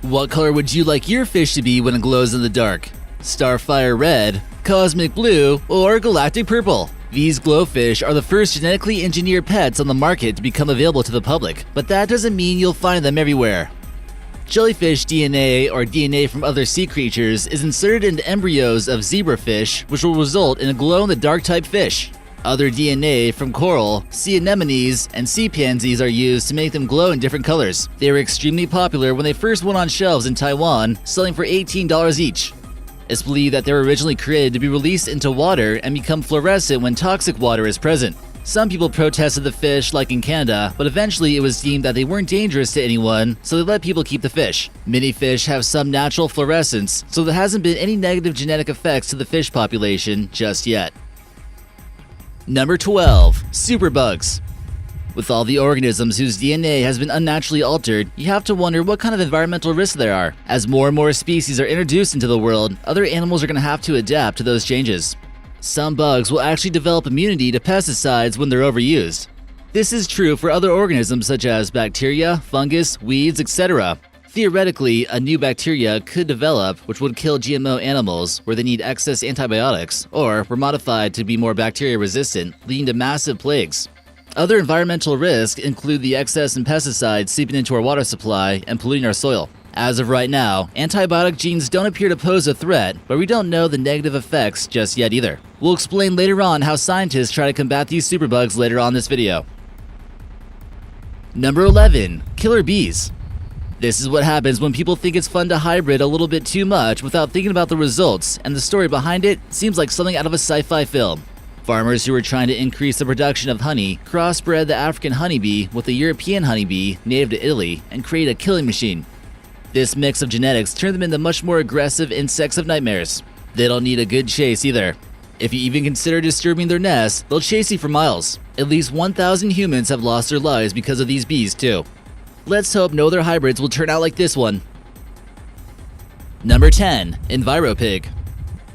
What color would you like your fish to be when it glows in the dark? Starfire red, cosmic blue, or galactic purple? These glowfish are the first genetically engineered pets on the market to become available to the public, but that doesn't mean you'll find them everywhere. Jellyfish DNA, or DNA from other sea creatures, is inserted into embryos of zebrafish, which will result in a glow-in-the-dark type fish. Other DNA from coral, sea anemones, and sea pansies are used to make them glow in different colors. They were extremely popular when they first went on shelves in Taiwan, selling for $18 each. It's believed that they were originally created to be released into water and become fluorescent when toxic water is present. Some people protested the fish, like in Canada, but eventually it was deemed that they weren't dangerous to anyone, so they let people keep the fish. Many fish have some natural fluorescence, so there hasn't been any negative genetic effects to the fish population just yet. Number 12. Superbugs. With all the organisms whose DNA has been unnaturally altered, you have to wonder what kind of environmental risks there are. As more and more species are introduced into the world, other animals are going to have to adapt to those changes. Some bugs will actually develop immunity to pesticides when they're overused. This is true for other organisms such as bacteria, fungus, weeds, etc. Theoretically, a new bacteria could develop which would kill GMO animals where they need excess antibiotics, or were modified to be more bacteria resistant, leading to massive plagues. Other environmental risks include the excess in pesticides seeping into our water supply and polluting our soil. As of right now, antibiotic genes don't appear to pose a threat, but we don't know the negative effects just yet either. We'll explain later on how scientists try to combat these superbugs later on in this video. Number 11. Killer bees. This is what happens when people think it's fun to hybrid a little bit too much without thinking about the results, and the story behind it seems like something out of a sci-fi film. Farmers who were trying to increase the production of honey crossbred the African honeybee with the European honeybee native to Italy and created a killing machine. This mix of genetics turned them into much more aggressive insects of nightmares. They don't need a good chase either. If you even consider disturbing their nest, they'll chase you for miles. At least 1,000 humans have lost their lives because of these bees too. Let's hope no other hybrids will turn out like this one. Number 10. EnviroPig.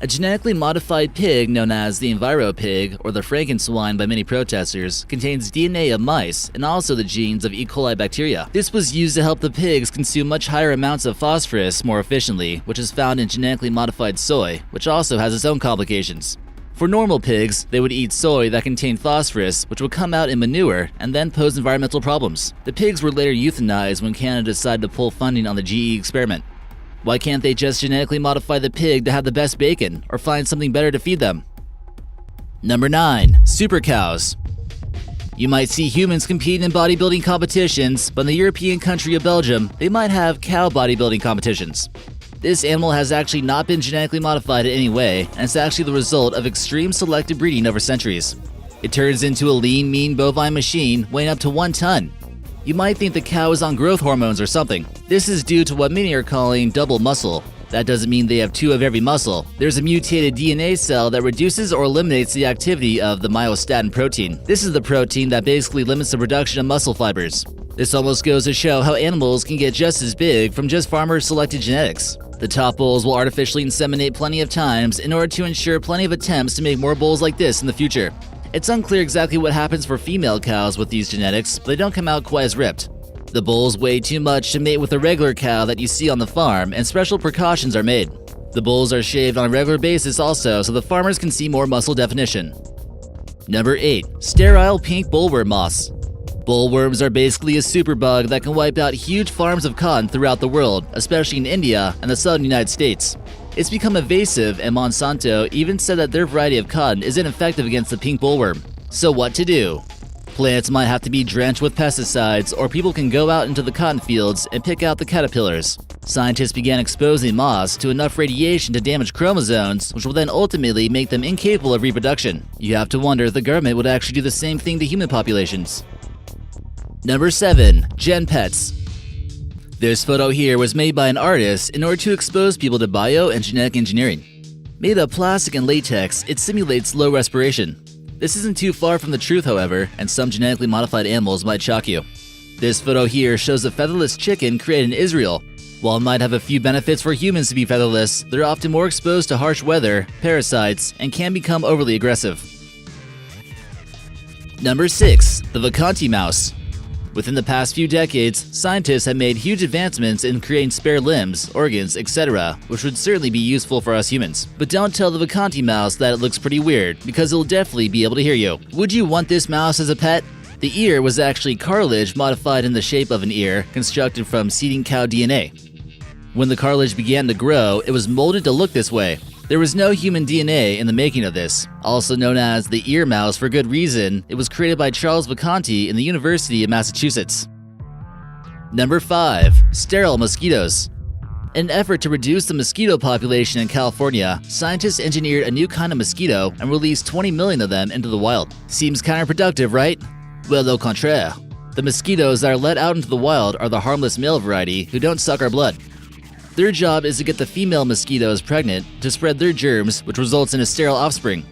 A genetically modified pig known as the EnviroPig, or the Frankenswine by many protesters, contains DNA of mice and also the genes of E. coli bacteria. This was used to help the pigs consume much higher amounts of phosphorus more efficiently, which is found in genetically modified soy, which also has its own complications. For normal pigs, they would eat soy that contained phosphorus, which would come out in manure and then pose environmental problems. The pigs were later euthanized when Canada decided to pull funding on the GE experiment. Why can't they just genetically modify the pig to have the best bacon, or find something better to feed them? Number 9. Super cows. You might see humans competing in bodybuilding competitions, but in the European country of Belgium, they might have cow bodybuilding competitions. This animal has actually not been genetically modified in any way, and it's actually the result of extreme selective breeding over centuries. It turns into a lean, mean bovine machine weighing up to 1 ton. You might think the cow is on growth hormones or something. This is due to what many are calling double muscle. That doesn't mean they have 2 of every muscle. There's a mutated DNA cell that reduces or eliminates the activity of the myostatin protein. This is the protein that basically limits the production of muscle fibers. This almost goes to show how animals can get just as big from just farmer-selected genetics. The top bulls will artificially inseminate plenty of times in order to ensure plenty of attempts to make more bulls like this in the future. It's unclear exactly what happens for female cows with these genetics, but they don't come out quite as ripped. The bulls weigh too much to mate with a regular cow that you see on the farm, and special precautions are made. The bulls are shaved on a regular basis also, so the farmers can see more muscle definition. Number 8. Sterile pink bollworm moths. Bollworms are basically a superbug that can wipe out huge farms of cotton throughout the world, especially in India and the southern United States. It's become evasive, and Monsanto even said that their variety of cotton isn't effective against the pink bollworm. So what to do? Plants might have to be drenched with pesticides, or people can go out into the cotton fields and pick out the caterpillars. Scientists began exposing moths to enough radiation to damage chromosomes, which will then ultimately make them incapable of reproduction. You have to wonder if the government would actually do the same thing to human populations. Number 7. Gen Pets. This photo here was made by an artist in order to expose people to bio and genetic engineering. Made of plastic and latex, it simulates low respiration. This isn't too far from the truth, however, and some genetically modified animals might shock you. This photo here shows a featherless chicken created in Israel. While it might have a few benefits for humans to be featherless, they're often more exposed to harsh weather, parasites, and can become overly aggressive. Number 6. The Vacanti mouse. Within the past few decades, scientists have made huge advancements in creating spare limbs, organs, etc., which would certainly be useful for us humans. But don't tell the Vacanti mouse that it looks pretty weird, because it'll definitely be able to hear you. Would you want this mouse as a pet? The ear was actually cartilage modified in the shape of an ear, constructed from seeding cow DNA. When the cartilage began to grow, it was molded to look this way. There was no human DNA in the making of this. Also known as the ear mouse for good reason, it was created by Charles Vacanti in the University of Massachusetts. Number 5. Sterile mosquitoes. In an effort to reduce the mosquito population in California, scientists engineered a new kind of mosquito and released 20 million of them into the wild. Seems counterproductive, right? Well, au contraire. The mosquitoes that are let out into the wild are the harmless male variety who don't suck our blood. Their job is to get the female mosquitoes pregnant to spread their germs, which results in a sterile offspring.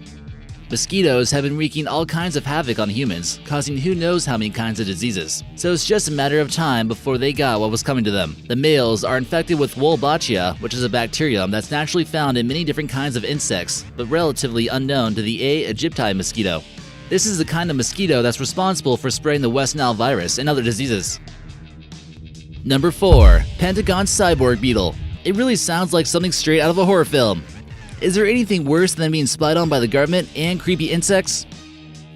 Mosquitoes have been wreaking all kinds of havoc on humans, causing who knows how many kinds of diseases. So it's just a matter of time before they got what was coming to them. The males are infected with Wolbachia, which is a bacterium that's naturally found in many different kinds of insects, but relatively unknown to the A. aegypti mosquito. This is the kind of mosquito that's responsible for spreading the West Nile virus and other diseases. Number 4. Pentagon cyborg beetle. It really sounds like something straight out of a horror film. Is there anything worse than being spied on by the government and creepy insects?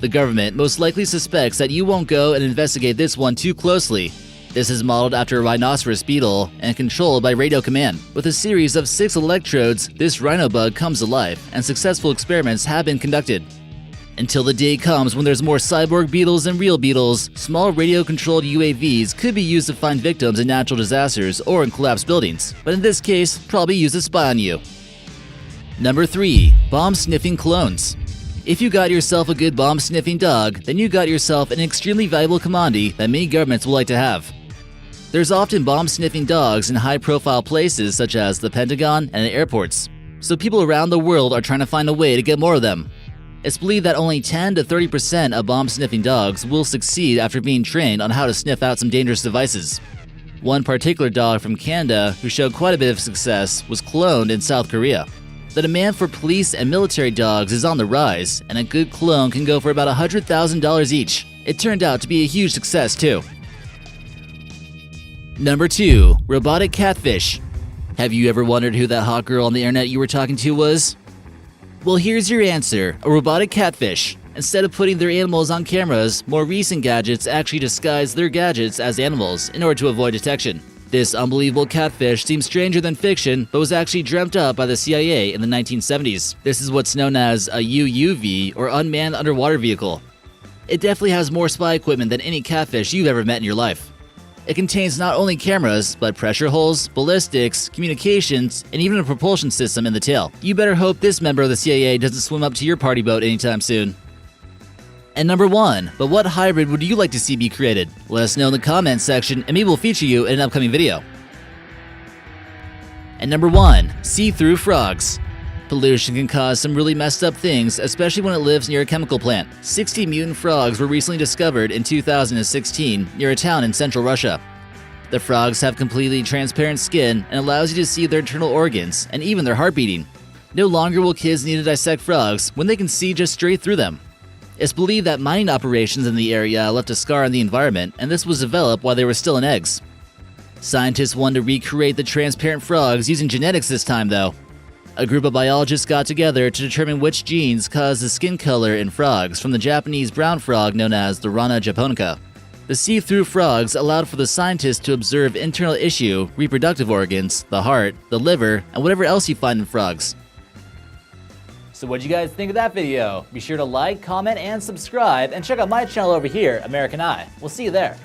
The government most likely suspects that you won't go and investigate this one too closely. This is modeled after a rhinoceros beetle and controlled by radio command. With a series of 6 electrodes, this rhino bug comes to life, and successful experiments have been conducted. Until the day comes when there's more cyborg beetles than real beetles, small radio-controlled UAVs could be used to find victims in natural disasters or in collapsed buildings, but in this case, probably used to spy on you. Number 3. Bomb-sniffing clones. If you got yourself a good bomb-sniffing dog, then you got yourself an extremely valuable commodity that many governments will like to have. There's often bomb-sniffing dogs in high-profile places such as the Pentagon and airports, so people around the world are trying to find a way to get more of them. It's believed that only 10 to 30% of bomb-sniffing dogs will succeed after being trained on how to sniff out some dangerous devices. One particular dog from Canada who showed quite a bit of success was cloned in South Korea. The demand for police and military dogs is on the rise, and a good clone can go for about $100,000 each. It turned out to be a huge success too. Number 2. Robotic catfish. Have you ever wondered who that hot girl on the internet you were talking to was? Well, here's your answer, a robotic catfish. Instead of putting their animals on cameras, more recent gadgets actually disguise their gadgets as animals in order to avoid detection. This unbelievable catfish seems stranger than fiction, but was actually dreamt up by the CIA in the 1970s. This is what's known as a UUV, or unmanned underwater vehicle. It definitely has more spy equipment than any catfish you've ever met in your life. It contains not only cameras, but pressure holes, ballistics, communications, and even a propulsion system in the tail. You better hope this member of the CIA doesn't swim up to your party boat anytime soon. And number 1, but what hybrid would you like to see be created? Let us know in the comments section and maybe we'll feature you in an upcoming video. And number 1, see-through frogs. Pollution can cause some really messed up things, especially when it lives near a chemical plant. 60 mutant frogs were recently discovered in 2016 near a town in central Russia. The frogs have completely transparent skin and allows you to see their internal organs and even their heart beating. No longer will kids need to dissect frogs when they can see just straight through them. It's believed that mining operations in the area left a scar on the environment, and this was developed while they were still in eggs. Scientists wanted to recreate the transparent frogs using genetics this time though. A group of biologists got together to determine which genes cause the skin color in frogs from the Japanese brown frog known as the Rana japonica. The see-through frogs allowed for the scientists to observe internal tissue, reproductive organs, the heart, the liver, and whatever else you find in frogs. So what'd you guys think of that video? Be sure to like, comment, and subscribe, and check out my channel over here, American Eye. We'll see you there.